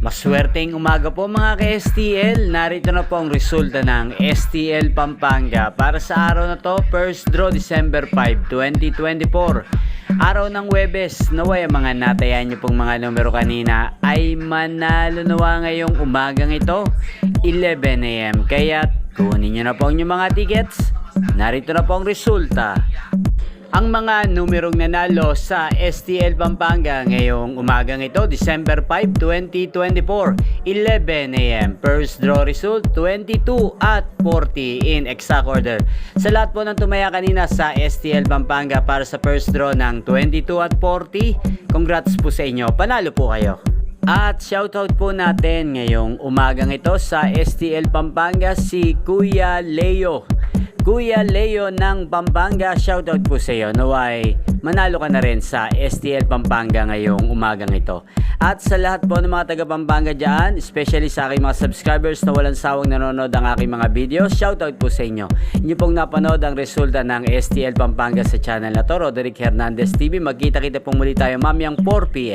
Maswerteng umaga po mga ka-STL. Narito na po ang resulta ng STL Pampanga para sa araw na to, first draw December 5, 2024. Araw ng Huwebes, naway ang mga natayan nyo pong mga numero kanina ay manalo nawa ngayong umagang ito, 11 AM. Kaya kunin nyo na po ang inyong mga tickets. Narito na po ang resulta. Ang mga numerong nanalo sa STL Pampanga ngayong umagang ito, December 5, 2024, 11 AM. First draw result, 22 at 40 in exact order. Sa lahat po ng tumaya kanina sa STL Pampanga para sa first draw ng 22 at 40, congrats po sa inyo. Panalo po kayo. At shoutout po natin ngayong umagang ito sa STL Pampanga si Kuya Leo. Kuya Leo ng Pampanga, shoutout po sa iyo. Naway, manalo ka na rin sa STL Pampanga ngayong umagang ito. At sa lahat po ng mga taga Pampanga dyan, especially sa aking mga subscribers na walang sawang nanonood ng aking mga videos, shoutout po sa inyo. Inyo pong napanood ang resulta ng STL Pampanga sa channel na to, Roderick Hernandez TV. Magkita-kita pong muli tayo mamayang 4 PM.